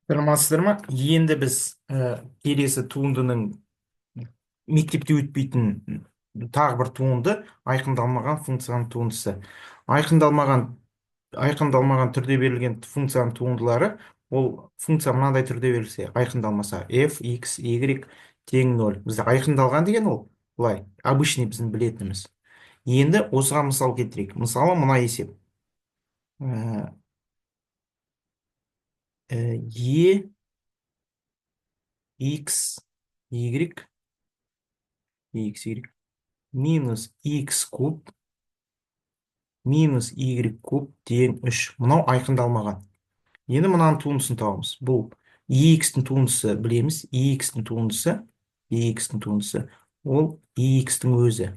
саламатсыздар ма? Енді біз келесі туындының мектепте өтпейтін тағы бір туынды айқындалмаған функцияның туындысы. Айқындалмаған айқындалмаған түрде берілген функцияның туындылары ол функция мынандай түрде берілсе айқындалмаса f x y тең 0. Бізде айқындалған деген ол былай обычный біздің білетініміз. Енді осыған мысал келтірейік. Мысалы мына есеп. E x y минус x куб минус y куб тең 3. Мынау айқындалмаған. Енді мынаның туындысын табамыз. Бұл EX-тің туындысы білеміз. EX-тің туындысы ол EX-тің өзі.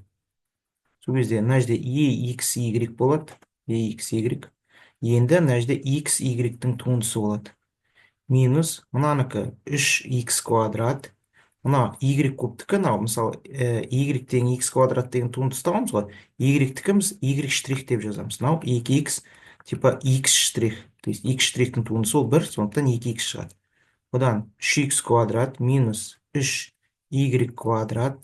Сол кезде мына жерде EXY болады. EXY. Енді мына жерде XY-тің туындысы болады. Минус мынанікі 3x квадрат. Мына y кубтікі, мысалы y тең x квадрат деген туындысы табамыз ғой. Y-тікі біз y штрих деп жазамыз. Мынау 2x типа x штрих. То есть x штрихтің туындысы ол 1, сондықтан 2x шығады. Одан 3x квадрат минус 3y квадрат.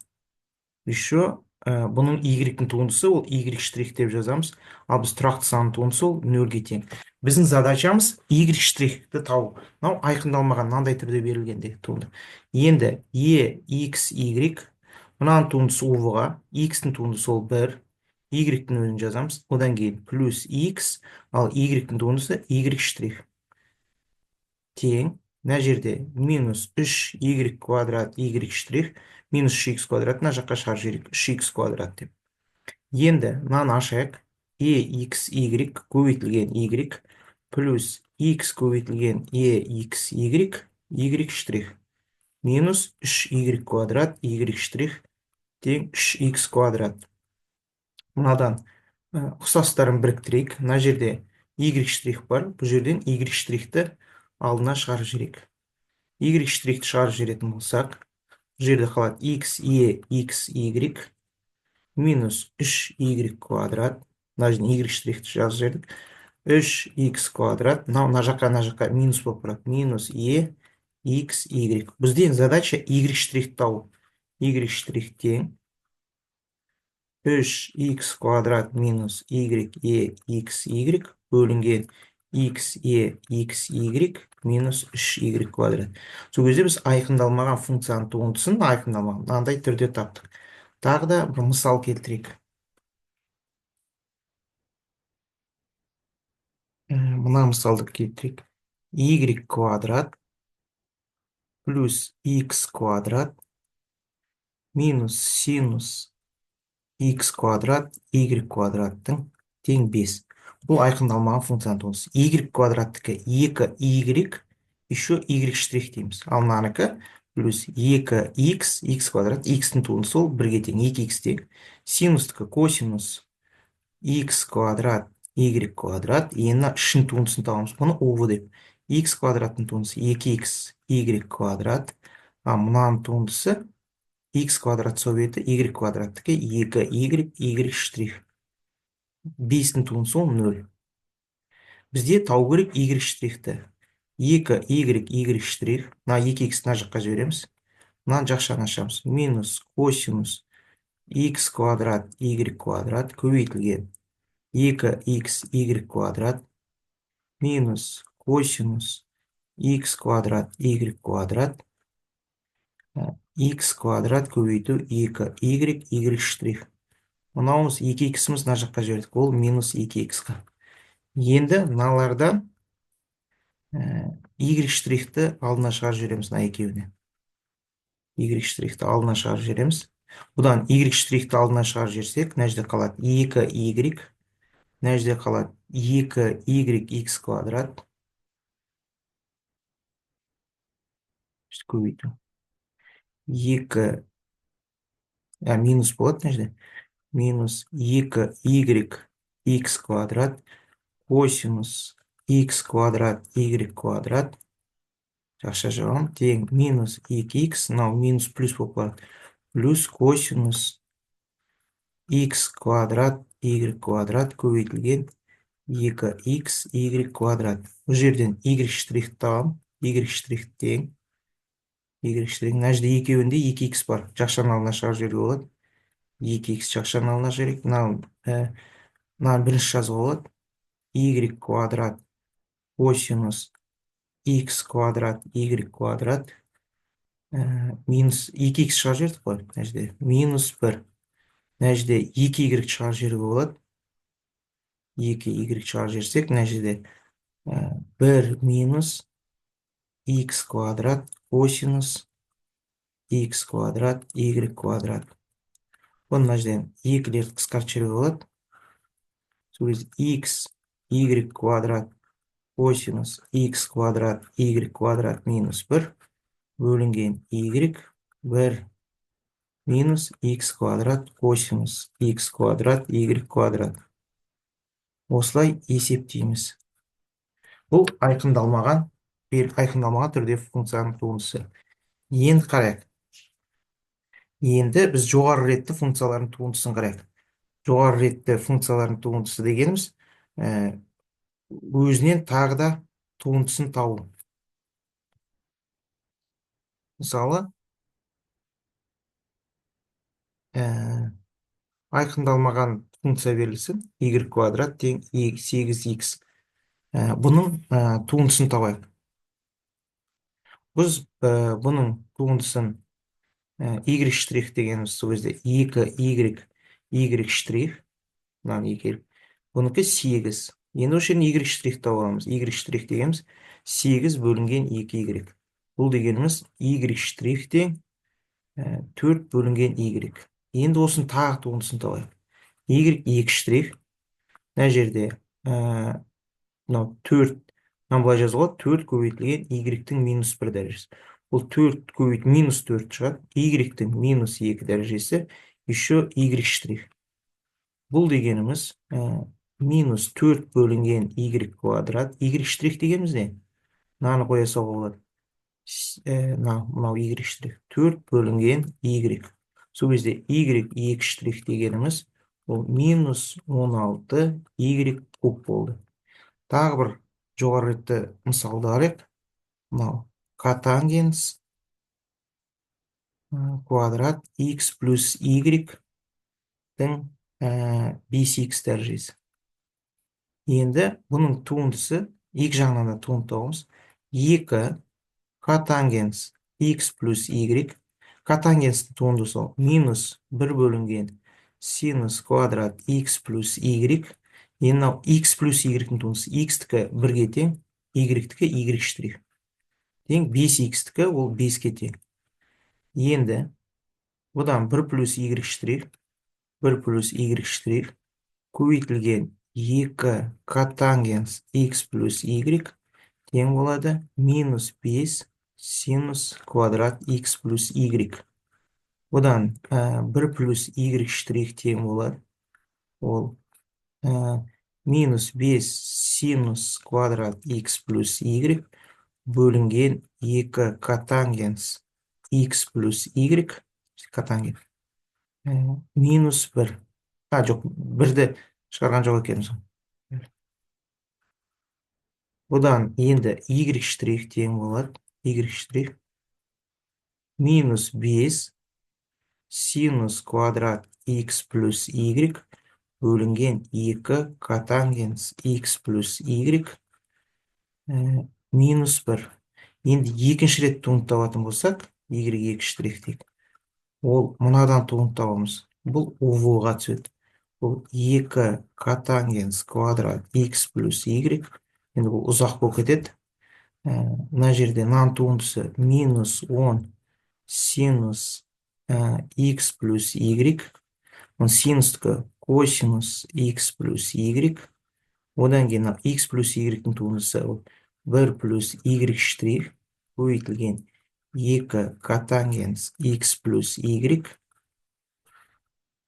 Еще бұның y-тің туындысы ол y штрих деп жазамыз. Ал біз тұрақты санның туындысы ол 0-ге тең. Біздің задачамыз y штрихті табу. Мынау айқындалмаған мынандай түрде берілгенде туынды. Енді x, y, мынаның туындысы ұлыға, x-тің туындысы ол 1, y-тің өзін жазамыз. Одан кейін плюс x, ал y-тің туындысы y штрих. Тең, мына жерде минус 3y квадрат y штрих, минус 3x квадрат, мына жаққа шығарып жіберейік, 3x квадрат деп. Енді мынаны ашайық. EXY көбейтілген y плюс x көбейтілген EXY, y штрих. Минус 3y квадрат, y штрих тең 3x квадрат. Мынадан ұқсастарын біріктірейік. Мына жерде y штрих бар. Бұл жерден y штрихті алдына шығарып жіберейік. Y штрихті шығарып жіберетін болсақ, бұл жерде қалады XY минус 3y квадрат. Мына жерден y штрихті жазып жібердік. 3x квадрат. Мына жаққа минус болып тұрады. Минус EXY. Бізден задача y штрихті табу. Y штрих тең 3x квадрат минус YEXY бөлінген XEXY минус 3y квадрат. Сол кезде біз айқындалмаған функцияның туындысын айқындалмаған мынандай түрде таптық. Тағы да бір мысал келтірейік. Мына мысалды келтірейік. Y квадрат плюс x квадрат минус синус x квадрат y квадраттың тең 5. Бұл айқындалмаған функцияның туындысы. Y квадраттікі 2y, еще y штрих дейміз. Ал мынанікі плюс 2x, x квадрат, x-тің туындысы ол 1-ге тең, 2x тең. Синустікі косинус x квадрат, y квадрат. Енді 3-дің туындысын табамыз. Бұны ұлы деп. X квадраттың туындысы 2x, y квадрат. А мынаның туындысы x квадрат советі, y квадраттікі 2y, y штрих. 5-дің туындысы ол 0. Бізде тау керек y штрихті. 2y, y штрих. Мына 2x мына жаққа жібереміз. Мынаны жақшаны ашамыз. Минус косинус x квадрат, y квадрат көбейтілген 2x, y квадрат минус косинус x квадрат, y квадрат x квадрат көбейту 2y, y штрих. Мынауымыз 2x-іміз мына жаққа жібердік. Ол минус 2x-қа. Енді мыналардан y штрихті алдына шығарып жібереміз мына екеуіне. Y штрихті алдына шығарып жібереміз. Бұдан y штрихті алдына шығарып жіберсек, мына жерде қалады 2y, мына жерде қалады 2yx квадрат. Көбейту. 2 минус болады мына жерде. Минус 2y x квадрат косинус x квадрат, y квадрат. Жақша жауам. Тең минус 2x, мынау минус плюс болып барады. Плюс косинус x квадрат, y квадрат көбейтілген 2x, y квадрат. Бұл жерден y штрихті табам. y штрих тең y штрих. Мына жерде екеуінде 2x бар. Жақ жағын алдына шығарып жіберуге болады. 2x жақ жағын алдына жіберейік. Мынаны бірінші жазуға болады. Y квадрат косинус x квадрат y квадрат минус 2x шығарып жібердік қой. Мына жерде минус 1. Мына жерде 2y шығарып жіберуге болады. 2y шығарып жіберсек, мына жерде 1 минус x квадрат косинус x квадрат y квадрат. Оны мына жерден 2-лерді қысқартып жіберуге болады. Сол кезде x y квадрат косинус x квадрат y квадрат минус 1 бөлінген y 1 минус x квадрат косинус x квадрат y квадрат. Осылай есептейміз. Бұл айқындалмаған түрде функцияның туындысы. Енді қарайық. Енді біз жоғары ретті функциялардың туындысын қарайық. Жоғары ретті функциялардың туындысы дегеніміз өзінен тағы да туындысын табу. Мысалы, айқындалмаған функция берілсін, y квадрат тең 8x. Бұның туындысын табайық. Біз бұның туындысын y штрих дегеніміз сол кезде 2y штрих, бұныкі 8. Енді осы жерден y штрих тауып аламыз. Y штрих дегеніміз 8 бөлінген 2y. Бұл дегеніміз y штрих тең 4 бөлінген y. Енді осының тағы туындысын табайық. Y штрих, мына жерде 4, былай жазуға 4 көбейтілген y-тің минус 1 дәрежесі. Бұл 4 көбейт минус 4 шығады. Y-тің минус 2 дәрежесі еще y штрих. Бұл дегеніміз минус 4 бөлінген y квадрат. Y штрих дегеніміз не? Мынаны қоя салуға болады. Мынау y штрих. 4 бөлінген y. Сол кезде y штрих дегеніміз ол минус 16 y куб болды. Тағы бір жоғары ретті мысалды қарайық. Мынау котангенс квадрат x плюс y-тің 5x дәрежесі. Енді бұның туындысы, екі жағынан да туынды табамыз. 2 котангенс x плюс y. Котангенстің туындысы минус 1 бөлінген синус квадрат x плюс y. Енді x плюс y-тің туындысы x-тікі 1-ге тең, y-тікі y штрих. Тең 5x-тікі ол 5-ге тең. Енді бұдан 1 плюс y штрих, 1 плюс y штрих көбейтілген 2 котангенс x плюс y тең болады минус 5 синус квадрат x плюс y. Бұдан 1 плюс y штрих тең болады. Ол минус 5 синус квадрат x плюс y бөлінген 2 котангенс x плюс y котангенс минус 1. Жоқ, 1-ді шығарған жоқ екенбіз. Бұдан енді y штрих тең болады. Y штрих минус 5 синус квадрат x плюс y бөлінген 2 котангенс x плюс y минус 1. Енді екінші рет туынды табатын болсақ, y штрих тек. Ол мынадан туынды табамыз. Бұл увға түседі. Бұл 2 котангенс квадрат x плюс y. Енді бұл ұзақ болып кетеді. Мына жерде мынаның туындысы минус 10 синус x плюс y. Синустікі косинус x плюс y. Одан кейін x плюс y-тің туындысы 1 плюс y штрих көбейтілген 2 котангенс x плюс y.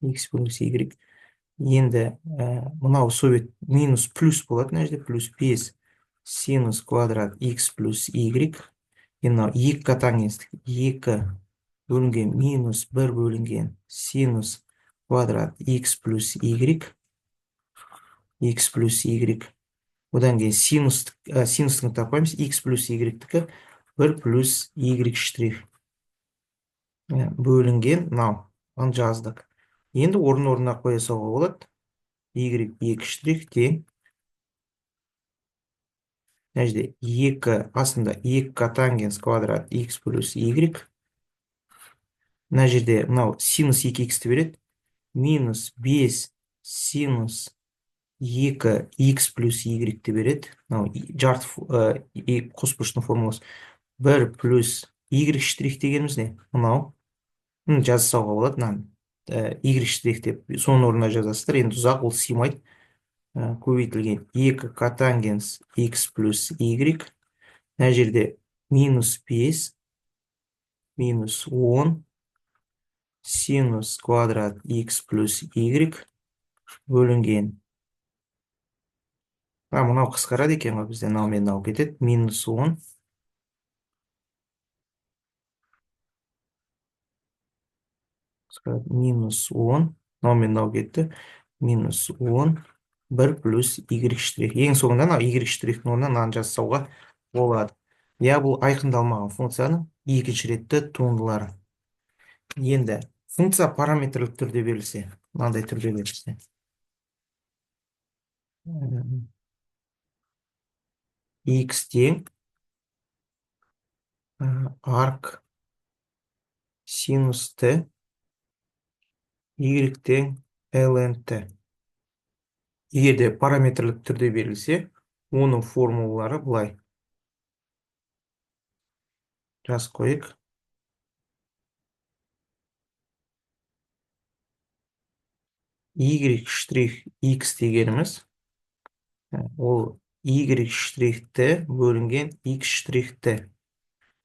X плюс y. Енді мынау совет минус плюс болады. Мына жерде плюс 5 синус квадрат x плюс y. Енді 2 котангенс 2 бөлінген минус 1 бөлінген синус квадрат x плюс y. X плюс y. одан кейін синустың тапаймыз, x плюс y-тікі 1 плюс y штрих бөлінген, мынау жаздық. Енді орнына қоя салуға болады. Y 2 штрих тең. Мына жерде 2 астында 2 котангенс квадрат x плюс y. Мына жерде мынау синус 2x береді. Минус 5 синус 2 x плюс y береді. Мынау жарты қосбұрыштың формуласы. 1 плюс y штрих дегеніміз не? Мынау. Жаза салуға болады. Мынаны y штрих деп соның орнына жазасыздар. Енді ұзақ ол сыймайды. Көбейтілген 2 котангенс x плюс y. Мына жерде минус 5 минус 10 синус квадрат x плюс y бөлінген. Мынау қысқарады екен ғой, бізде мынау мен мынау кетеді. Минус 10 минус 10, мынау мен мынау кетті. Минус 10 1 плюс y штрих. Ең соңында мынау y штрихтің орнына мынаны жасауға болады. Бұл айқындалмаған функцияның екінші ретті туындылары. Енді функция параметрлік түрде берілсе, мынандай түрде берілсе. X тең арк синус t, y тең ln t. Егерде параметрлік түрде берілсе, оның формулалары бұлай. Жаз қойық. Y штрих x дегеніміз, ол y штрих t бөлінген x штрих t.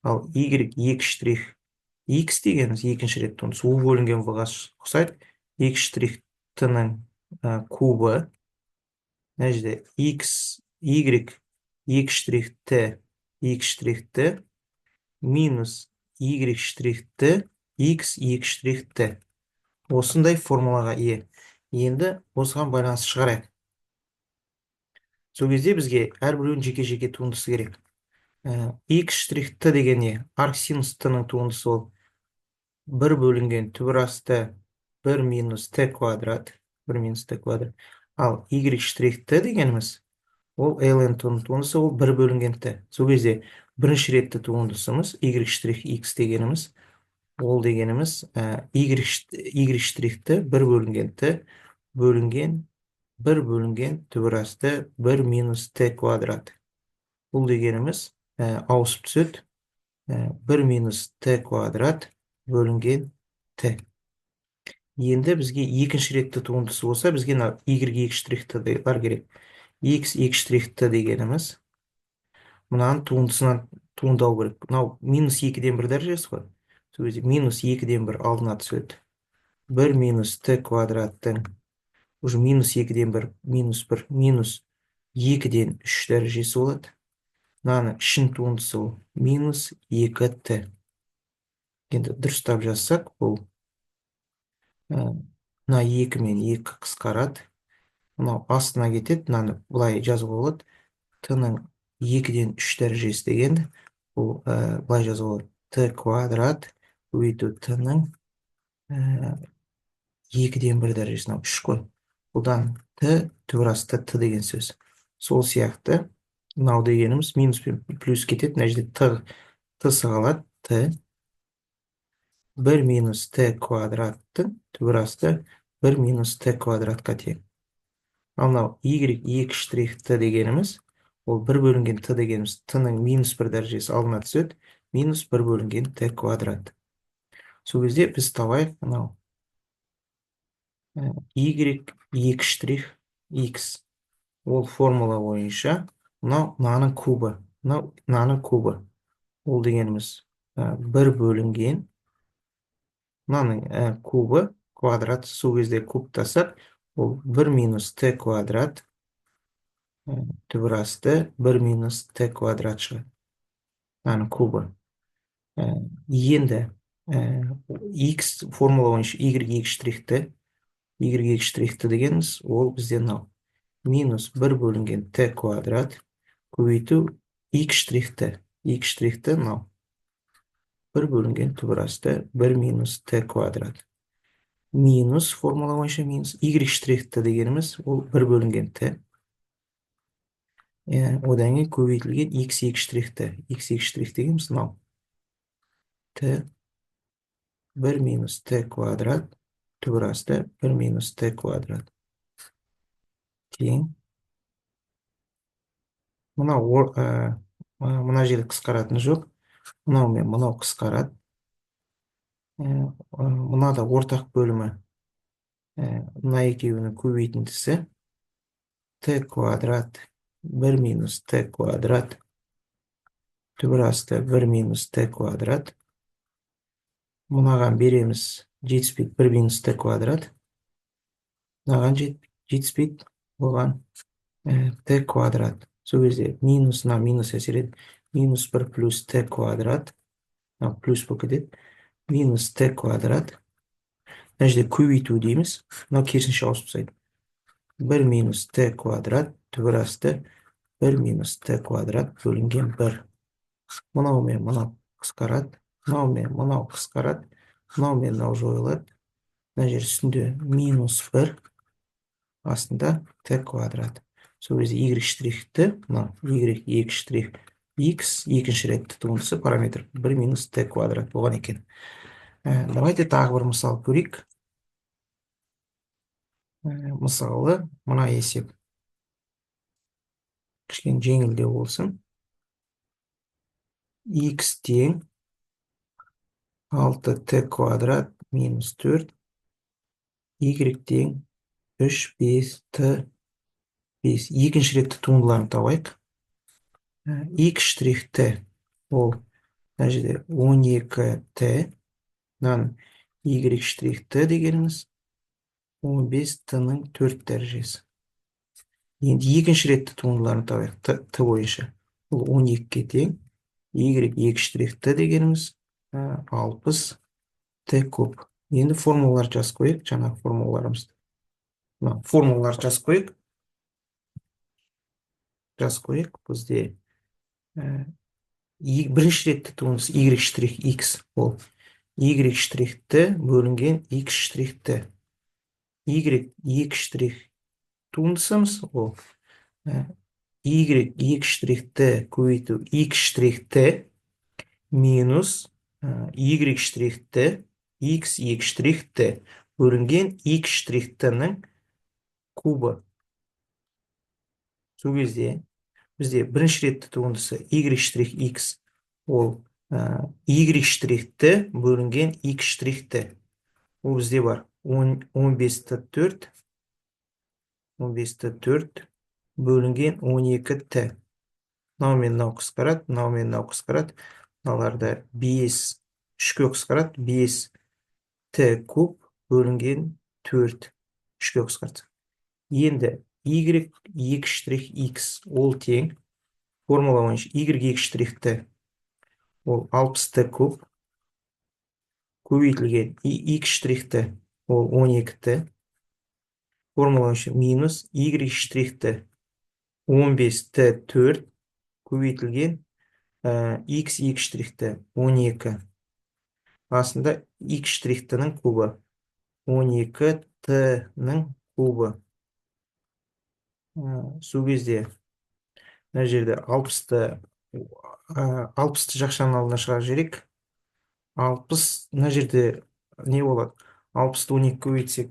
Ал y 2 штрих x дегеніміз екінші рет туындысы. Ол бөлінген v-ға ұқсайды. x штрих t-ның кубы. Мына жерде x, y 2 штрих t, x штрих t минус y штрих t, x 2 штрих t. Осындай формулаға ие. Енді осыған байланыс шығарайық. Сол кезде бізге әрбіреуін жеке-жеке туындысы керек. X штрих t деген не? Арк синус t-ның туындысы ол 1 бөлінген түбір асты 1 минус t квадрат. 1 минус t квадрат. Ал y штрих t дегеніміз, ол ln туындысы, ол 1 бөлінген t. Сол кезде бірінші ретті туындысымыз y штрих x дегеніміз, ол дегеніміз y штрихті 1 бөлінген t бөлінген 1 бөлінген түбір асты 1 минус t квадрат. Бұл дегеніміз ауысып түседі 1 минус t квадрат бөлінген t. Енді бізге екінші ретті туындысы болса, бізге y 2 штрихті бар керек. x 2 штрихті дегеніміз мынаның туындысынан туындау керек. Мынау минус 2-ден 1 дәрежесі ғой. Сол кезде минус 2-ден 1 алдына түседі. 1 минус t квадраттың уже минус 2-ден 1 минус 1 минус 2-ден 3 дәрежесі болады. Мынаның ішін туындысы ол минус 2t. Енді дұрыстап жазсақ, ол мына 2 мен 2 қысқарады. Мынау астына кетеді. Мынаны бұлай жазуға болады. T-ның 2-ден 3 дәрежесі дегенді. Бұл бұлай жазуға болады. T квадрат көбейту T-ның 2-ден 1 дәрежесі. 3 қой. Бұдан T түбір асты T деген сөз. Сол сияқты мынау дегеніміз минус пен плюс кетеді. Мына жерде T сығалады. T 1 минус t квадраттың түбір асты 1 минус t квадратқа тең. Ал мынау y 2 штрих t дегеніміз, ол 1 бөлінген t дегеніміз, t-ның минус 1 дәрежесі алдына түседі, минус 1 бөлінген t квадрат. Сол кезде біз табайық мынау y 2 штрих x. Ол формула бойынша мынаның кубы. Мынаның кубы. Ол дегеніміз 1 бөлінген мынаның кубы квадрат. Сол кезде куб тасақ, ол 1 минус t квадрат түбір асты 1 минус t квадрат шығады. Мынаның кубы. Енді x формула бойынша y 2 штрихті дегеніміз, ол бізде мынау минус 1 бөлінген t квадрат көбейту x штрихті. X штрихті мынау. 1 бөлінген түбір асты 1 минус t квадрат. Минус формула бойынша минус y штрихті дегеніміз ол 1 бөлінген t. Одан кейін көбейтілген x штрихті. X штрих дегеніміз мынау. t 1 минус t квадрат түбір асты 1 минус t квадрат. Кейін мына жерде қысқаратыны жоқ. Мынау мен мынау қысқарады. Мынада ортақ бөлімі мына екеуінің көбейтіндісі t квадрат 1 минус t квадрат түбір асты 1 минус t квадрат. Мынаған береміз жетіспейді 1 минус t квадрат. Мынаған жетіспейді оған t квадрат. Сол кезде минусына минус әсер етеді. Минус 1 плюс t квадрат. Плюс болып кетеді. Минус t квадрат. Мына жерде көбейту дейміз. Мынау керісінше ауысып тастайды. 1 минус t квадрат түбір асты 1 минус t квадрат бөлінген 1. Мынау мен мынау қысқарады. Мынау мен мынау қысқарады. Мынау мен мынау жойылады. Мына жер үстінде минус 1 астында t квадрат. Сол кезде y штрихті, мынау y 2 штрих x екінші ретті туындысы параметр 1 минус t квадрат болған екен. Давайте тағы бір мысал көрейік. Мысалы, мына есеп кішкене жеңілдеу болсын. X тең 6t квадрат минус 4, y тең 3, 5, t, 5. Екінші ретті туындыларын табайық. X штрихті ол мына жерде 12t, y штрихті дегеніміз 15t-ның 4 дәрежесі. Енді екінші ретті туындыларын табайық t бойынша. Бұл 12-ке тең, y 2 штрихті дегеніміз 60t куб. Енді формулалар жазып қойық, жаңағы формулаларымызды. Формулалар жазып қойық. Бізде бірінші ретті туындысы y штрих x ол y штрихті бөлінген x штрихті. y 2 штрих туындысымыз ол y 2 штрихті көбейту x штрихті минус y штрихті x 2 штрихті бөлінген x штрихтінің кубы. Сол кезде бізде бірінші ретті туындысы y штрих x ол y штрихті бөлінген x штрихті. Ол бізде бар 15t4 бөлінген 12t. Мынау мен мынау қысқарады, мынау мен мынау қысқарады. Мыналарда 5 3-ке қысқарады, 5t куб бөлінген 4 3-ке қысқарды. Енді y 2 штрих x ол тең формула бойынша y 2 штрихті ол 60t куб көбейтілген x штрихті ол 12t формула бойынша минус y штрихті 15t4 көбейтілген x 2 штрихті 12 астында x штрихтінің кубы 12t-ның кубы. Сол кезде мына жерде 60-ты жақшаның алдына шығарып жіберейік. 60 мына жерде не болады? 60-ты 12 көбейтсек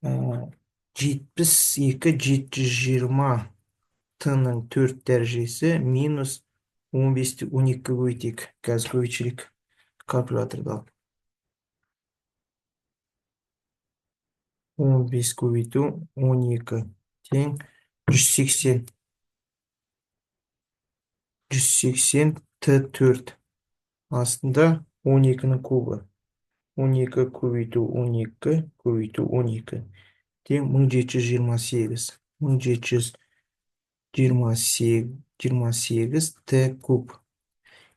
72 720 t-ның 4 дәрежесі минус 15-ті 12 көбейтейік. Қазір көбейтшірейік калькуляторды алып. 15 көбейту 12 тең 180 t4 астында 12-ның кубы. 12 көбейту 12 көбейту 12 тең 1728. 1728 t куб.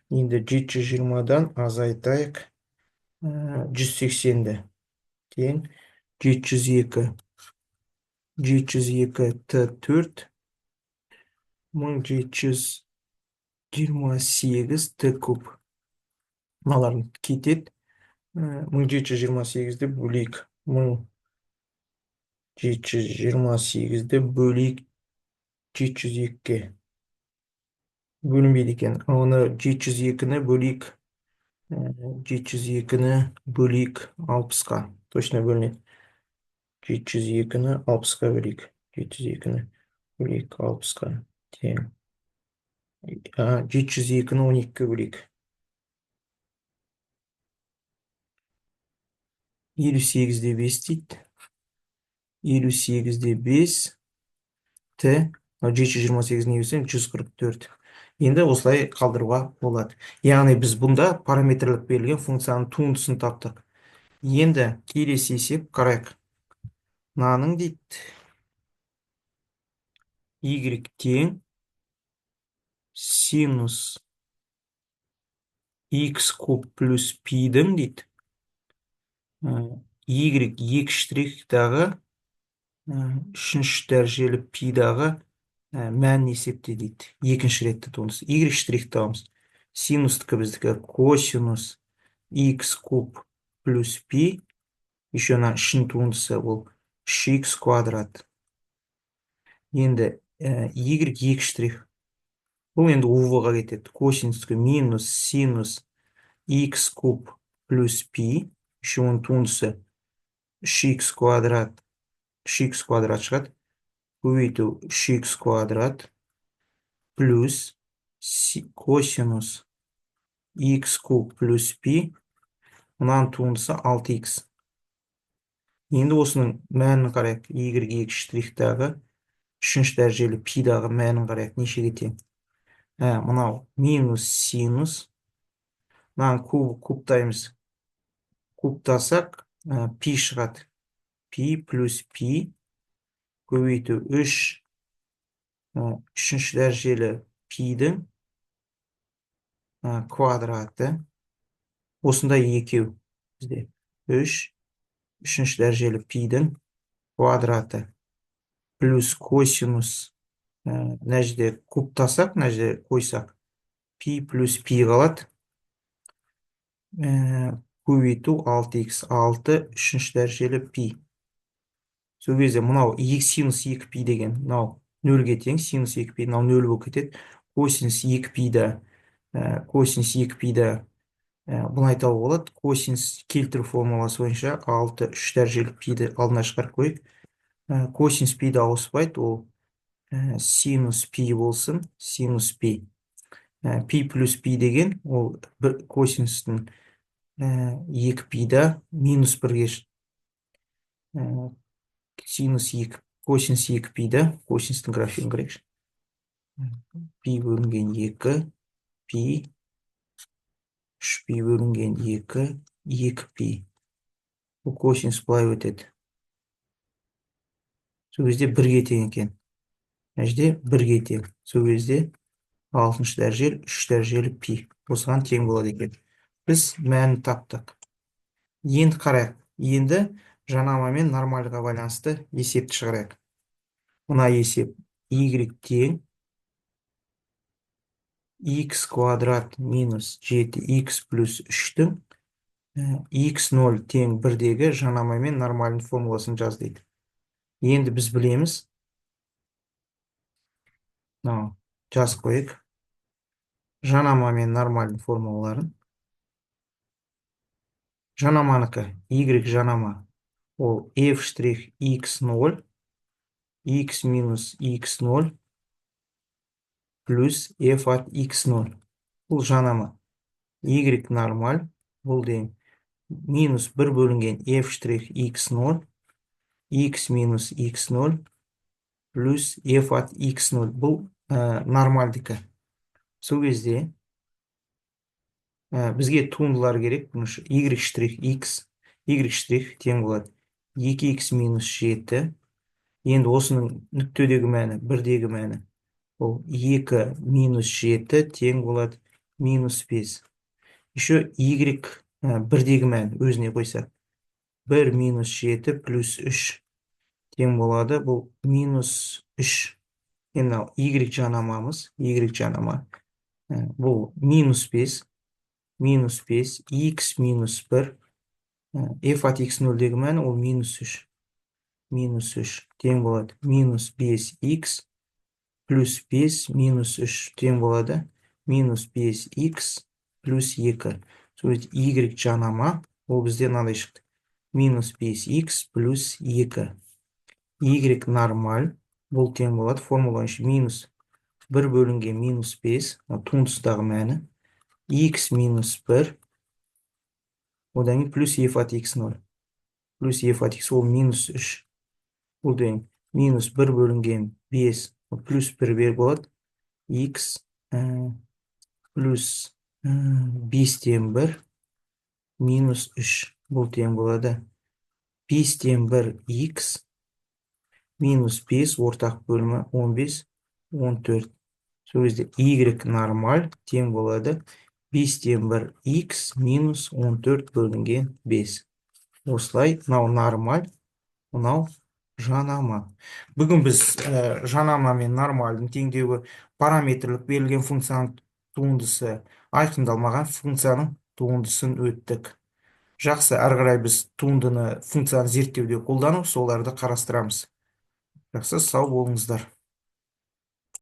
Енді 720-дан азайтайық 180-ді тең 702. 702 Т4 1728 Т куб. Мыналар кетеді. 1728-ді бөлейік. 1728-ді бөлейік 702-ге. Бөлінбейді екен. Оны 702-ні бөлейік. 702-ні бөлейік 60-қа. Точно бөлінеді. 702-ні 60-қа бөлейік. 702-ні бөлейік 60-қа. Тең. 702-ні 12-ге бөлейік. 58-де 5 дейді. 58-де 5 Т. 728 не берсең 144. Енді осылай қалдыруға болады. Яғни біз бұнда параметрлік берілген функцияның туындысын таптық. Енді келесі есеп қарайық. Мынаның дейді y тең синус x куб плюс пидің дейді. Y екі штрихтағы үшінші дәрежелі пидағы мәнін есепте дейді. Екінші ретті туындысы. Y штрих табамыз. Синустікі біздікі косинус x куб плюс пи. Еще шын туындысы ол 3x квадрат. Енді y екі штрих. Бұл енді увға кетеді. Косинустікі минус синус x куб плюс пи. Еще оның туындысы 3x квадрат. 3x квадрат шығады. Көбейту 3x квадрат плюс косинус x куб плюс пи. Мұнаның туындысы 6x. Енді осының мәнін қарайық. Y екі штрихтағы үшінші дәрежелі пидағы мәнін қарайық. Нешеге тең? Мынау минус синус. Мынаның кубтаймыз. Кубтасақ пи шығады. Пи плюс пи көбейту 3 үшінші дәрежелі пидің квадраты. Осында екеу бізде 3 үшінші дәрежелі пидің квадраты плюс косинус мына жерде кубтасақ, мына жерде қойсақ пи плюс пи қалады. Көбейту 6x 6 үшінші дәрежелі пи. Сол кезде мынау синус 2 пи деген мынау 0-ге тең, синус 2 пи мынау 0 болып кетеді. Косинус 2 пиді бұны айтауға болады. Косинус келтіру формуласы бойынша 6 3 дәрежелі пиді алдына шығарып қойып. Косинус пиді ауыспайды, ол синус пи болсын, синус пи. Пи плюс пи деген ол косинустың 2 пиді минус 1-ге синус 2, косинус 2 пиді, косинустың графигін қарайықшы. Пи бөлінген 2, пи, 3 пи бөлінген 2, 2 пи. Бұл косинус былай өтеді. Сол кезде 1-ге тең екен. Әжде 1-ге тең. Сол кезде 6-шы дәрежелі, 3 дәрежелі пи. Осыған тең болады екен. Біз мәнін таптық. Енді қарайық. Енді жанама мен нормальға байланысты есепті шығарайық. Мына есеп y тең x квадрат минус 7x плюс 3-тің x0 тең 1-дегі жанама мен нормальның формуласын жаз дейді. Енді біз білеміз. Жаз қойық. Жанама мен нормальның формулаларын. Жанаманыкі y жанама. Ол f' x0, x минус x0 плюс f от x0. Бұл жанама. Y нормаль. Бұл дейін. Минус 1 бөлінген f' x0, x минус x0 плюс f от x0. Бұл нормальдікі. Сол кезде бізге туындылар керек. y' тең болады 2x минус 7. Енді осының нүктедегі мәні, 1-дегі мәні. Ол 2 минус 7 тең болады минус 5. Еще y 1-дегі мәні өзіне қойсақ. 1 минус 7 плюс 3 тең болады. Бұл минус 3. Енді y жанамамыз. Y жанама. Бұл минус 5. Минус 5. X минус 1. F от x нөлдегі мәні ол минус 3. Минус 3 тең болады. Минус 5x плюс 5 минус 3 тең болады. Минус 5x плюс 2. Сөйтіп, y жанама, ол бізде мынандай шықты. Минус 5x плюс 2. Y нормаль, бұл тең болады. Формула үшін минус 1 бөлінген минус 5, туындысындағы мәні. X минус 1, одан кейін плюс f от x 0. Плюс f от x ол минус 3. Одан минус 1 бөлінген 5, плюс 1 болады. X плюс 5-тен 1 минус 3. Бұл тең болады. 5-тен 1 x минус 5 ортақ бөлімі 15, 14. Сол кезде y нормаль тең болады. 5-тен 1 x минус 14 бөлінген 5. Осылай, мынау нормаль, мынау жанама. Бүгін біз жанама мен нормальдың теңдеуі параметрлік берілген функцияның туындысы айқындалмаған функцияның туындысын өттік. Жақсы, әрі қарай біз туындыны функцияны зерттеуде қолданып, соларды қарастырамыз. Жақсы, сау болыңыздар.